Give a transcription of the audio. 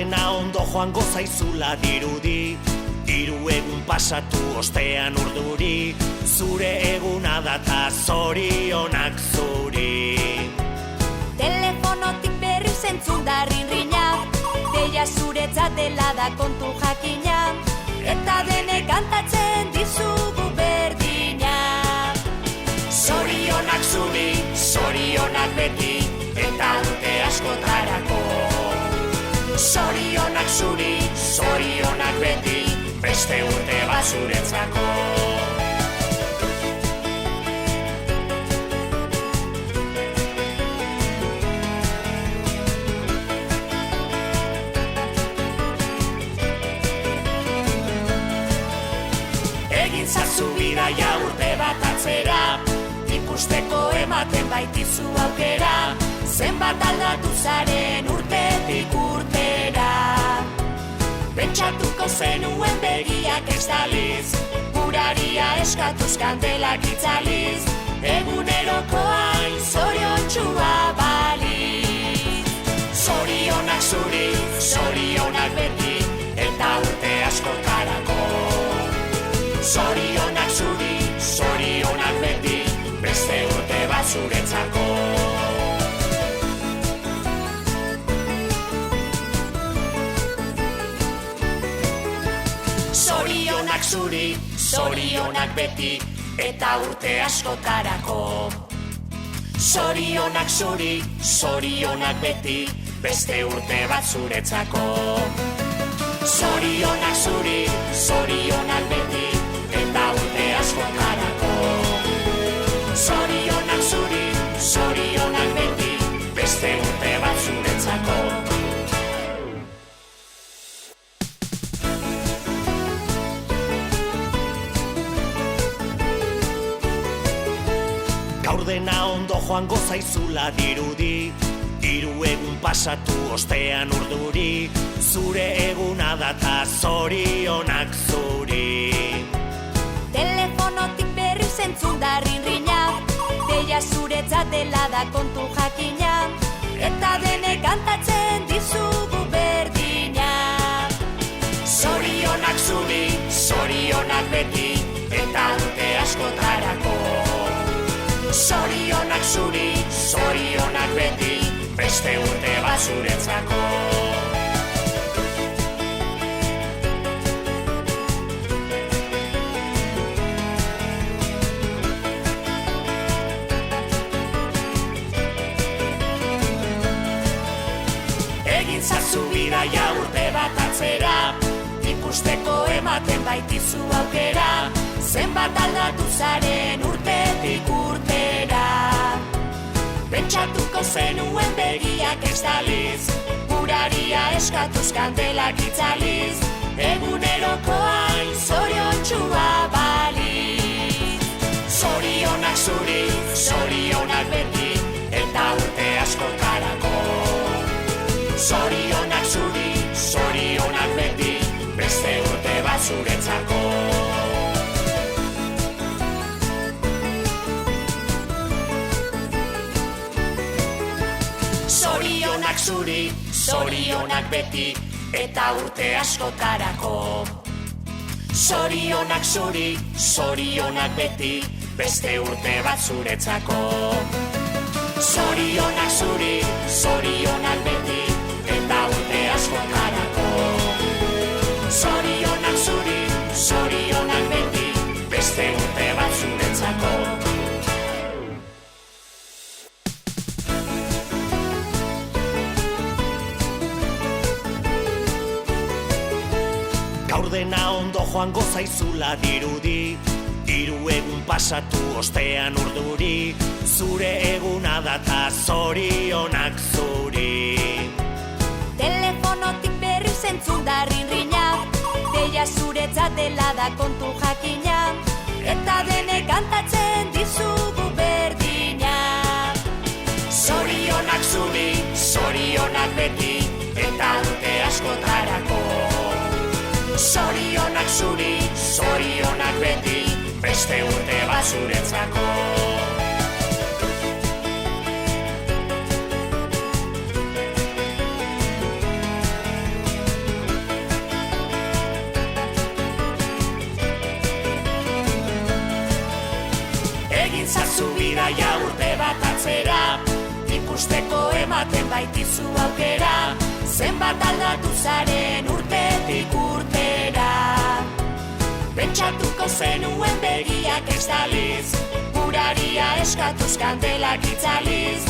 Dena ondo joango zaizula dirudi, 3 egun pasatu ostean urduri, zure eguna data zorionak zuri. Telefonotik berri zentzun da rinrina, deia zuretzat dela da kontu jakina, eta denek kantatzen dizugu berdina. Zorionak zuri, zorionak beti, eta urte askotarako. Zorionak zuri, zorionak beti, beste urte bat zuretzako. Egin zazu bidaia urte bat atzera, ikusteko ematen baitizu aukera, zenbat aldatu zaren urtetik urtera. Pentsatuko zenuen begiak estaliz, uraria eskatuz kandelak itzaliz, eguneroko hain zoriontxua baliz. Zorionak zuri, zorionak beti, eta urte askotarako. Zorionak zuri, zorionak beti, beste urte bat zuretzako. Zorionak zuri, zorionak beti, eta urte askotarako. Zorionak zuri, zorionak beti, beste urte bat zuretzako. Zorionak zuri, zorionak beti, eta urte askotarako. Zorionak zuri, zorionak beti, beste urte bat zuretzako. Gaur dena ondo joango zaizula dirudi, 3 egun pasatu ostean urduri, zure eguna data zorionak zuri. Telefonotik berri zentzun da rinrina, deia zuretzat dela da kontu jakina, eta denek kantatzen dizugu berdina. Zorionak zuri, zorionak beti, eta urte askotarako. Zorionak zuri, zorionak beti, beste urte bat zuretzako. Egin zazu bidaia urte bat atzera, ikusteko ematen baitizu aukera, zenbat aldatu zaren urtetik urtera. Pentsatuko zenuen begiak estaliz, uraria eskatuz kandelak itzaliz, eguneroko hain zoriontxua baliz. Zorionak zuri, zorionak beti, eta urte askotarako. Zorionak zuri, zorionak beti, beste urte bat zuretzako. Zorionak zuri, zorionak beti, eta urte askotarako. Zorionak zuri, zorionak beti, beste urte bat zuretzako. Zorionak zuri, zorionak beti, eta urte askotarako. Zorionak zuri, zorionak beti, beste urte bat zuretzako. Gaur dena ondo joango zaizula dirudi, 3 egun pasatu ostean urduri, zure eguna data zorionak zuri. Telefonotik berri zentzun da rinrina, deia zuretzat dela da kontu jakina, eta denek kantatzen dizugu berdina. Zorionak zuri, zorionak beti, eta urte askotarako. Zorionak zuri, zorionak beti, beste urte bat zuretzako. Ezazu bidaia urte bat atzera, ikusteko ematen baitizu aukera, zenbat aldatu zaren urtetik urtera. Pentsatuko zenuen begiak estaliz, uraria eskatuz kandelak itzaliz,